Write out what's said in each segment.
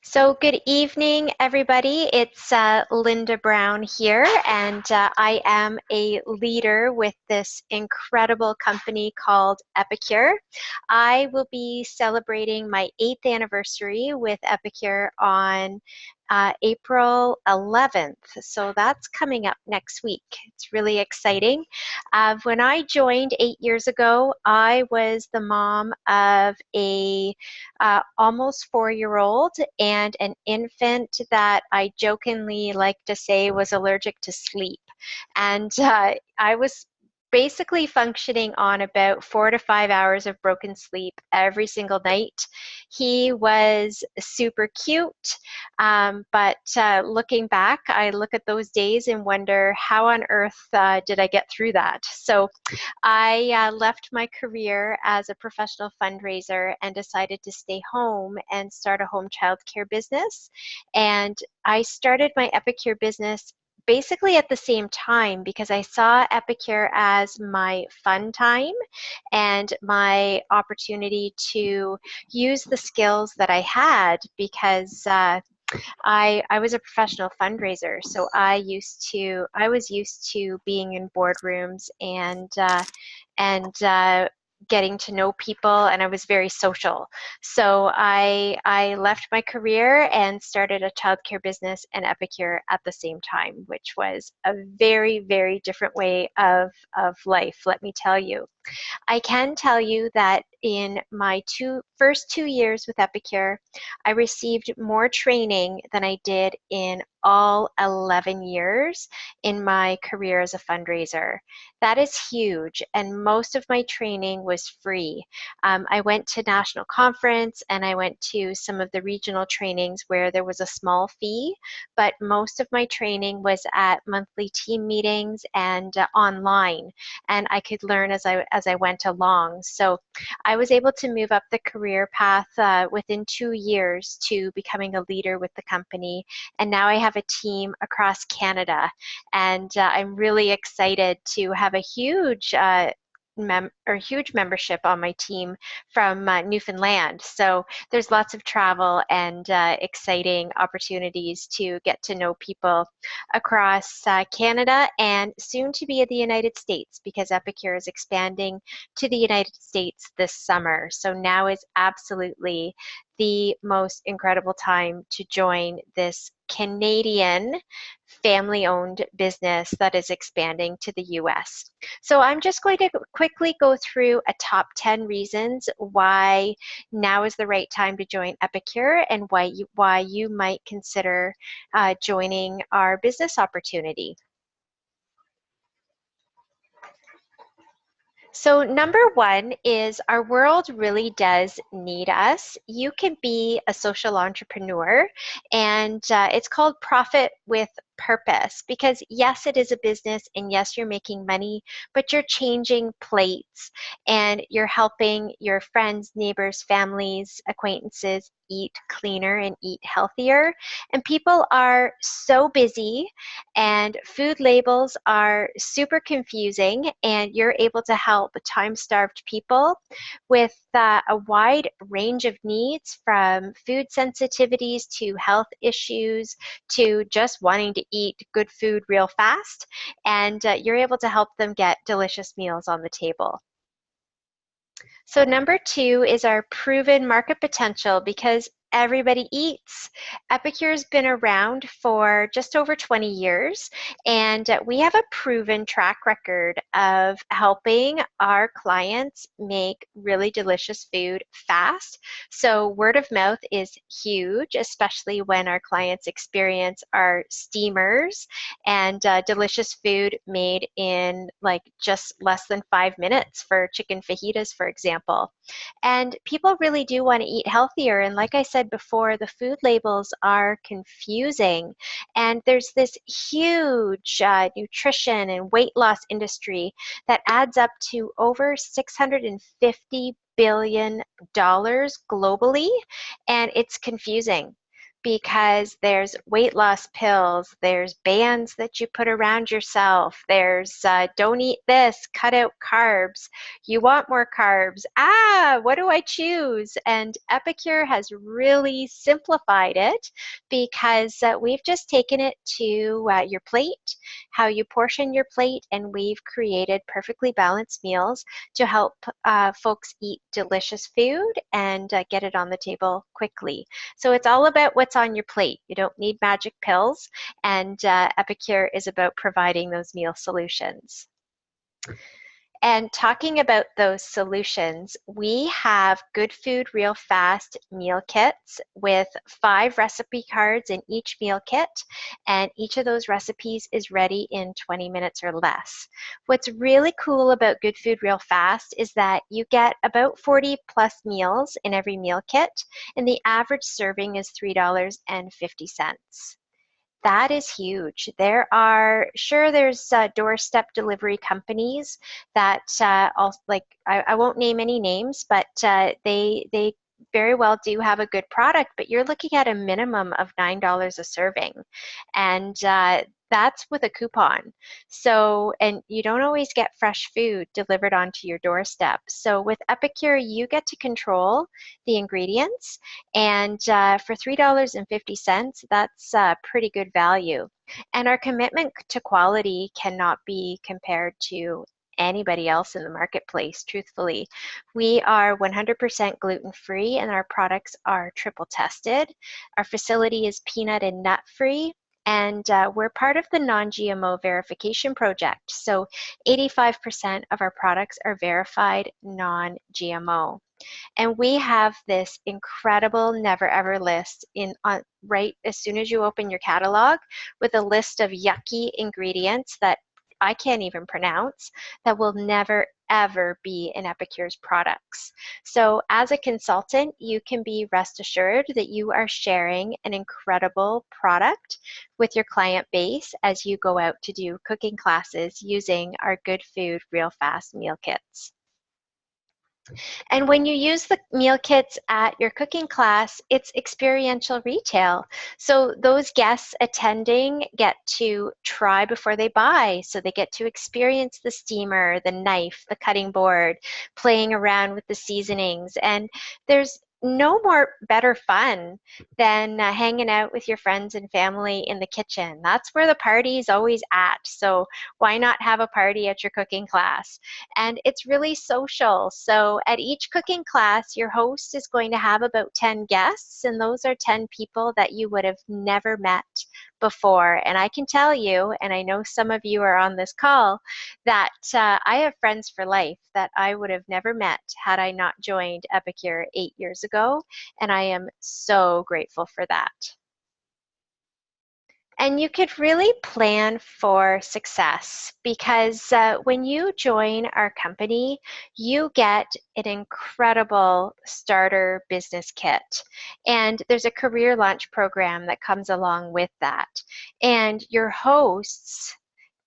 So good evening, everybody. It's Linda Brown here, and I am a leader with this incredible company called Epicure. I will be celebrating my 8th anniversary with Epicure on April 11th. So that's coming up next week. It's really exciting. When I joined 8 years ago, I was the mom of a almost 4-year-old and an infant that I jokingly like to say was allergic to sleep. And I was basically functioning on about 4 to 5 hours of broken sleep every single night. He was super cute, but looking back, I look at those days and wonder how on earth did I get through that? So I left my career as a professional fundraiser and decided to stay home and start a home childcare business. And I started my Epicure business basically at the same time because I saw Epicure as my fun time and my opportunity to use the skills that I had because I was a professional fundraiser, so I was used to being in boardrooms and getting to know people, and I was very social. So I left my career and started a childcare business and Epicure at the same time, which was a very, very different way of life, let me tell you. I can tell you that in my first 2 years with Epicure, I received more training than I did in all 11 years in my career as a fundraiser. That is huge, and most of my training was free. I went to national conference and I went to some of the regional trainings where there was a small fee, but most of my training was at monthly team meetings and online, and I could learn as I went along. So I was able to move up the career path within 2 years to becoming a leader with the company. And now I have a team across Canada. And I'm really excited to have a huge membership on my team from Newfoundland. So there's lots of travel and exciting opportunities to get to know people across Canada and soon to be in the United States because Epicure is expanding to the United States this summer. So now is absolutely the most incredible time to join this Canadian family-owned business that is expanding to the US. So I'm just going to quickly go through a top 10 reasons why now is the right time to join Epicure and why you might consider joining our business opportunity. So number one is our world really does need us. You can be a social entrepreneur, and it's called profit with purpose because yes, it is a business and yes, you're making money, but you're changing plates and you're helping your friends, neighbors, families, acquaintances eat cleaner and eat healthier. And people are so busy and food labels are super confusing, and you're able to help time-starved people with a wide range of needs from food sensitivities to health issues to just wanting to eat good food real fast. And you're able to help them get delicious meals on the table. So number two is our proven market potential because everybody eats. Epicure's been around for just over 20 years, and we have a proven track record of helping our clients make really delicious food fast. So word of mouth is huge, especially when our clients experience our steamers and delicious food made in like just less than 5 minutes for chicken fajitas, for example. And people really do want to eat healthier. And like I said before, the food labels are confusing. And there's this huge nutrition and weight loss industry that adds up to over $650 billion globally. And it's confusing. because there's weight loss pills, there's bands that you put around yourself, there's don't eat this, cut out carbs, you want more carbs, what do I choose? And Epicure has really simplified it because we've just taken it to your plate, how you portion your plate, and we've created perfectly balanced meals to help folks eat delicious food and get it on the table quickly. So it's all about what's on your plate. You don't need magic pills, and Epicure is about providing those meal solutions. And talking about those solutions, we have Good Food Real Fast meal kits with 5 recipe cards in each meal kit, and each of those recipes is ready in 20 minutes or less. What's really cool about Good Food Real Fast is that you get about 40 plus meals in every meal kit, and the average serving is $3.50. That is huge. There's doorstep delivery companies that also, like, I won't name any names, but they very well do have a good product, but you're looking at a minimum of $9 a serving, and that's with a coupon. So, and you don't always get fresh food delivered onto your doorstep. So with Epicure, you get to control the ingredients, and for $3.50, that's pretty good value. And our commitment to quality cannot be compared to anybody else in the marketplace, truthfully. We are 100% gluten-free, and our products are triple tested. Our facility is peanut and nut-free, and we're part of the non-GMO verification project. So 85% of our products are verified non-GMO. And we have this incredible never ever list right as soon as you open your catalog, with a list of yucky ingredients that I can't even pronounce, that will never ever be in Epicure's products. So as a consultant, you can be rest assured that you are sharing an incredible product with your client base as you go out to do cooking classes using our Good Food Real Fast meal kits. And when you use the meal kits at your cooking class, it's experiential retail. So those guests attending get to try before they buy. So they get to experience the steamer, the knife, the cutting board, playing around with the seasonings. And there's no more better fun than hanging out with your friends and family in the kitchen. That's where the party's always at. So why not have a party at your cooking class? And it's really social. So at each cooking class, your host is going to have about 10 guests, and those are 10 people that you would have never met before. And I can tell you, and I know some of you are on this call, that I have friends for life that I would have never met had I not joined Epicure 8 years ago, and I am so grateful for that. And you could really plan for success, because when you join our company, you get an incredible starter business kit. And there's a career launch program that comes along with that. And your hosts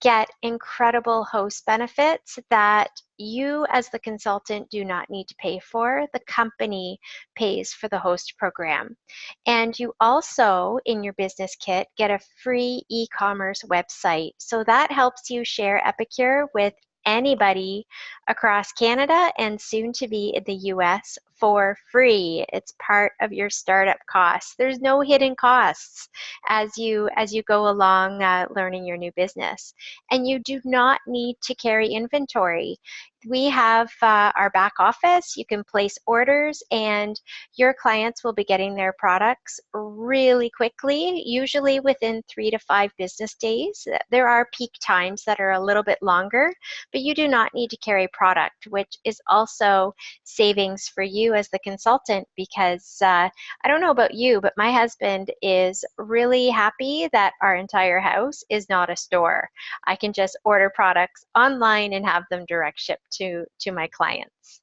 get incredible host benefits that you as the consultant do not need to pay for. The company pays for the host program. And you also, in your business kit, get a free e-commerce website. So that helps you share Epicure with anybody across Canada and soon to be in the US for free. It's part of your startup costs. There's no hidden costs as you go along learning your new business. And you do not need to carry inventory. We have our back office. You can place orders, and your clients will be getting their products really quickly, usually within 3 to 5 business days. There are peak times that are a little bit longer, but you do not need to carry product, which is also savings for you as the consultant, because I don't know about you, but my husband is really happy that our entire house is not a store. I can just order products online and have them direct shipped to my clients.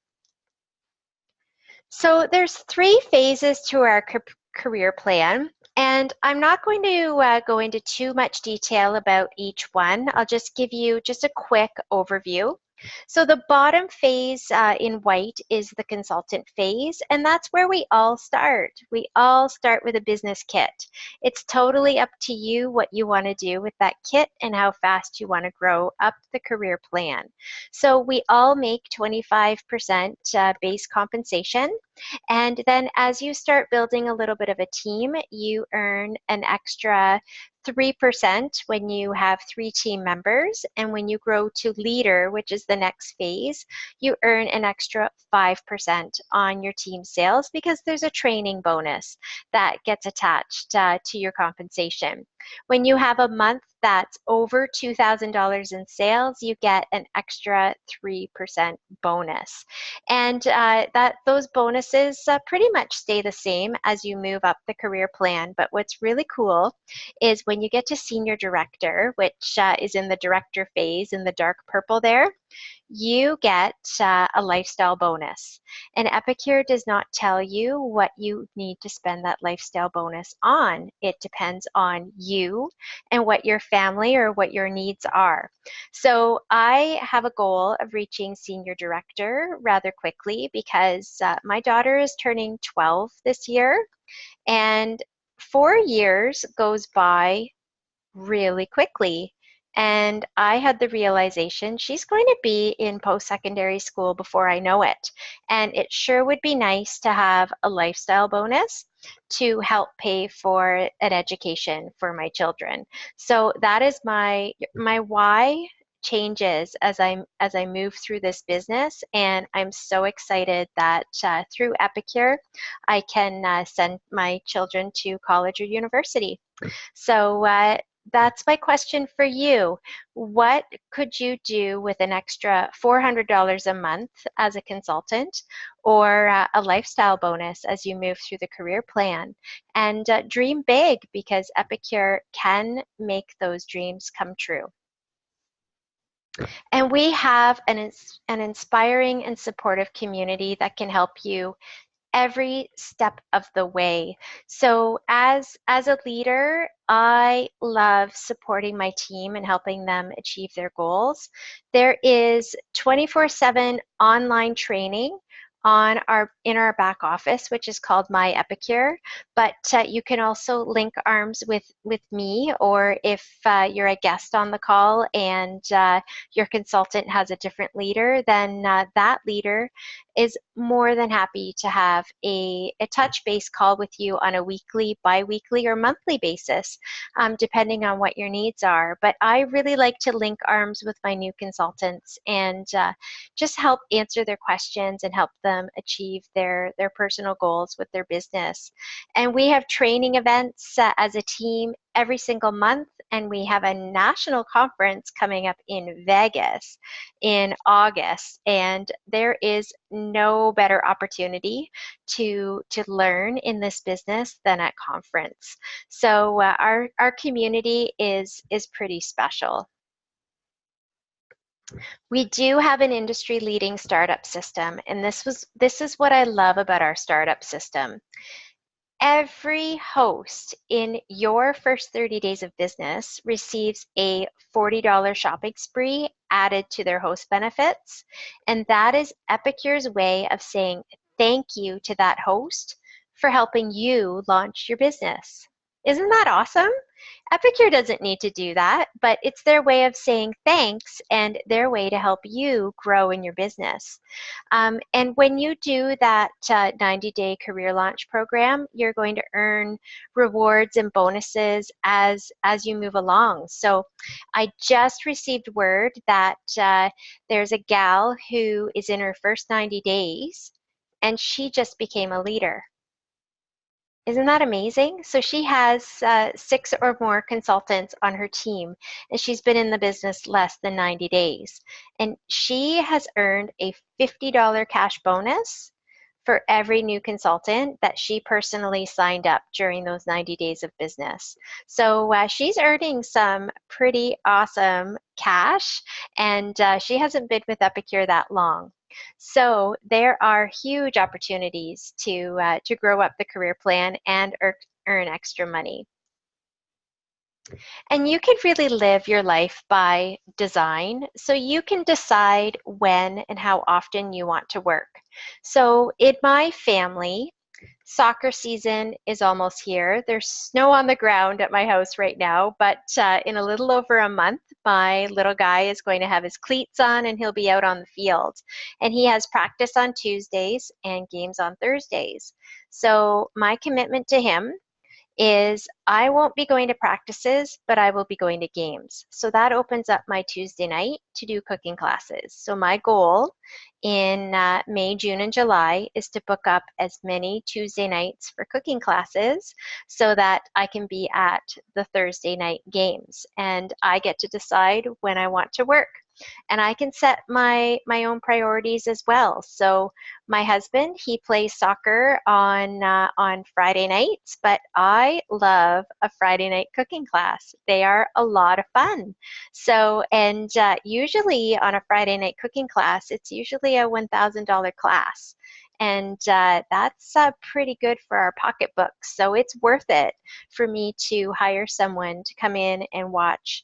So there's 3 phases to our career plan, and I'm not going to go into too much detail about each one. I'll just give you just a quick overview. So the bottom phase in white is the consultant phase, and that's where we all start. We all start with a business kit. It's totally up to you what you want to do with that kit and how fast you want to grow up the career plan. So we all make 25% base compensation. And then as you start building a little bit of a team, you earn an extra 3% when you have 3 team members. And when you grow to leader, which is the next phase, you earn an extra 5% on your team sales because there's a training bonus that gets attached to your compensation. When you have a month that's over $2,000 in sales, you get an extra 3% bonus. And those bonuses pretty much stay the same as you move up the career plan. But what's really cool is when you get to senior director, which is in the director phase in the dark purple there, you get a lifestyle bonus. And Epicure does not tell you what you need to spend that lifestyle bonus on. It depends on you and what your family or what your needs are. So I have a goal of reaching senior director rather quickly because my daughter is turning 12 this year, and 4 years goes by really quickly. And I had the realization she's going to be in post-secondary school before I know it. And it sure would be nice to have a lifestyle bonus to help pay for an education for my children. So that is my why changes as I move through this business, and I'm so excited that through Epicure I can send my children to college or university. So that's my question for you. What could you do with an extra $400 a month as a consultant, or a lifestyle bonus as you move through the career plan? And dream big, because Epicure can make those dreams come true. And we have an inspiring and supportive community that can help you every step of the way. So as a leader, I love supporting my team and helping them achieve their goals. There is 24/7 online training in our back office, which is called My Epicure. But you can also link arms with me, or if you're a guest on the call and your consultant has a different leader, then that leader is more than happy to have a touch base call with you on a weekly, bi-weekly, or monthly basis, depending on what your needs are. But I really like to link arms with my new consultants and just help answer their questions and help them achieve their personal goals with their business. And we have training events as a team every single month, and we have a national conference coming up in Vegas in August, and there is no better opportunity to learn in this business than at conference. So our community is pretty special. We do have an industry leading startup system, and this is what I love about our startup system. Every host in your first 30 days of business receives a $40 shopping spree added to their host benefits. And that is Epicure's way of saying thank you to that host for helping you launch your business. Isn't that awesome? Epicure doesn't need to do that, but it's their way of saying thanks and their way to help you grow in your business. And when you do that 90-day career launch program, you're going to earn rewards and bonuses as you move along. So I just received word that there's a gal who is in her first 90 days, and she just became a leader. Isn't that amazing? So she has 6 or more consultants on her team, and she's been in the business less than 90 days. And she has earned a $50 cash bonus for every new consultant that she personally signed up during those 90 days of business. So she's earning some pretty awesome cash, and she hasn't been with Epicure that long. So there are huge opportunities to grow up the career plan and earn extra money. And you can really live your life by design. So you can decide when and how often you want to work. So in my family, soccer season is almost here. There's snow on the ground at my house right now, but in a little over a month, my little guy is going to have his cleats on and he'll be out on the field. And he has practice on Tuesdays and games on Thursdays. So my commitment to him is I won't be going to practices, but I will be going to games. So that opens up my Tuesday night to do cooking classes. So my goal in May, June, and July is to book up as many Tuesday nights for cooking classes so that I can be at the Thursday night games. And I get to decide when I want to work. And I can set my own priorities as well. So my husband, he plays soccer on Friday nights, but I love a Friday night cooking class. They are a lot of fun. So, and usually on a Friday night cooking class, it's usually a $1,000 class. And that's pretty good for our pocketbooks. So it's worth it for me to hire someone to come in and watch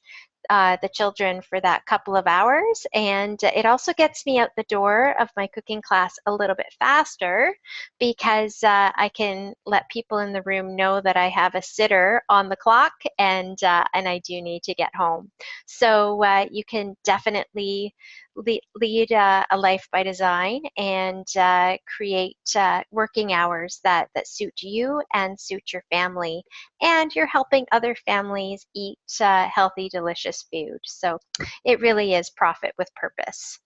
the children for that couple of hours. And it also gets me out the door of my cooking class a little bit faster because I can let people in the room know that I have a sitter on the clock and I do need to get home. So you can definitely lead a life by design and create working hours that suit you and suit your family, and you're helping other families eat healthy, delicious food. So it really is profit with purpose.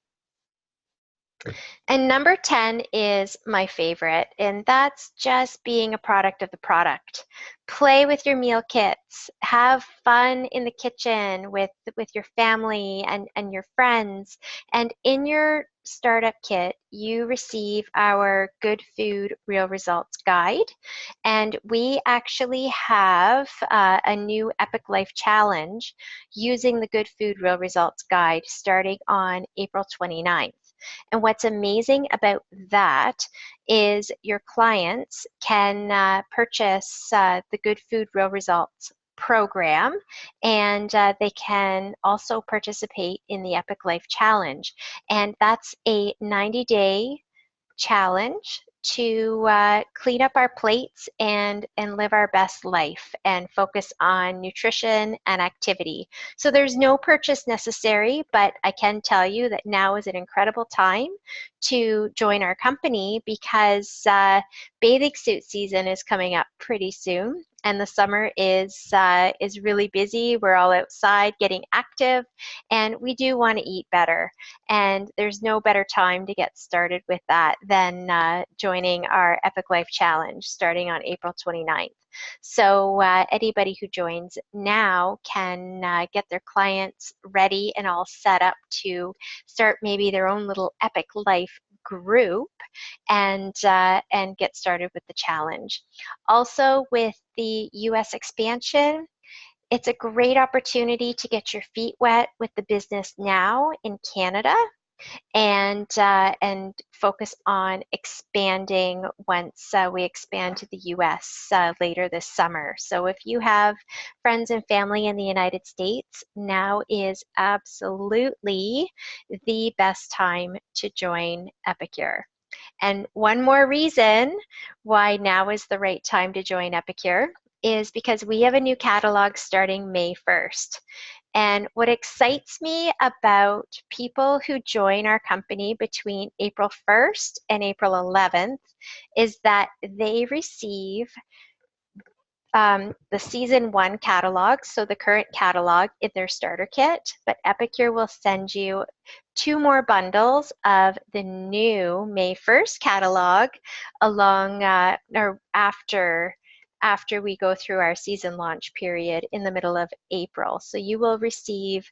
And number 10 is my favorite, and that's just being a product of the product. Play with your meal kits. Have fun in the kitchen with your family and your friends. And in your startup kit, you receive our Good Food Real Results Guide. And we actually have a new Epic Life Challenge using the Good Food Real Results Guide starting on April 29th. And what's amazing about that is your clients can purchase the Good Food Real Results program, and they can also participate in the Epic Life Challenge. And that's a 90-day challenge to clean up our plates and live our best life and focus on nutrition and activity. So there's no purchase necessary, but I can tell you that now is an incredible time to join our company because bathing suit season is coming up pretty soon. And the summer is really busy. We're all outside getting active, and we do want to eat better. And there's no better time to get started with that than joining our Epic Life Challenge starting on April 29th. So anybody who joins now can get their clients ready and all set up to start maybe their own little Epic Life group and get started with the challenge. Also, with the US expansion, it's a great opportunity to get your feet wet with the business now in Canada and focus on expanding once we expand to the US later this summer. So if you have friends and family in the United States, now is absolutely the best time to join Epicure. And one more reason why now is the right time to join Epicure is because we have a new catalog starting May 1st. And what excites me about people who join our company between April 1st and April 11th is that they receive the season 1 catalog, so the current catalog in their starter kit, but Epicure will send you 2 more bundles of the new May 1st catalog along or after we go through our season launch period in the middle of April. So you will receive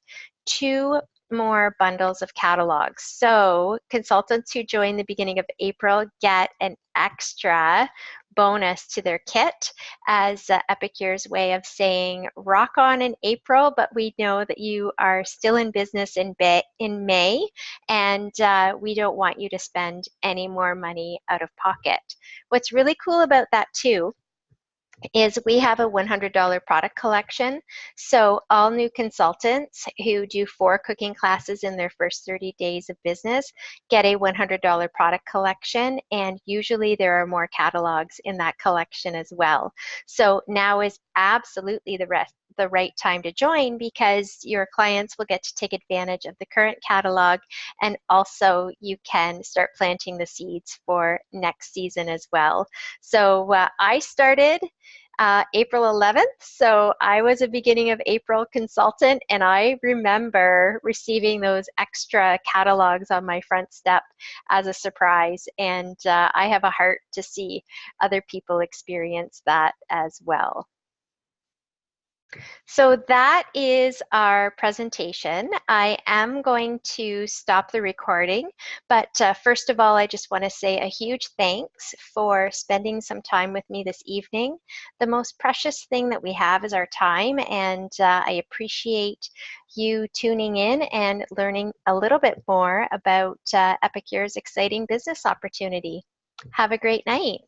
2 more bundles of catalogs. So consultants who join the beginning of April get an extra bonus to their kit as Epicure's way of saying rock on in April, but we know that you are still in business in May, and we don't want you to spend any more money out of pocket. What's really cool about that too is we have a $100 product collection. So all new consultants who do 4 cooking classes in their first 30 days of business get a $100 product collection, and usually there are more catalogs in that collection as well. So now is absolutely the right time to join, because your clients will get to take advantage of the current catalog, and also you can start planting the seeds for next season as well. So I started April 11th. So I was a beginning of April consultant, and I remember receiving those extra catalogs on my front step as a surprise. And I have a heart to see other people experience that as well. So that is our presentation. I am going to stop the recording, but first of all, I just want to say a huge thanks for spending some time with me this evening. The most precious thing that we have is our time, and I appreciate you tuning in and learning a little bit more about Epicure's exciting business opportunity. Have a great night.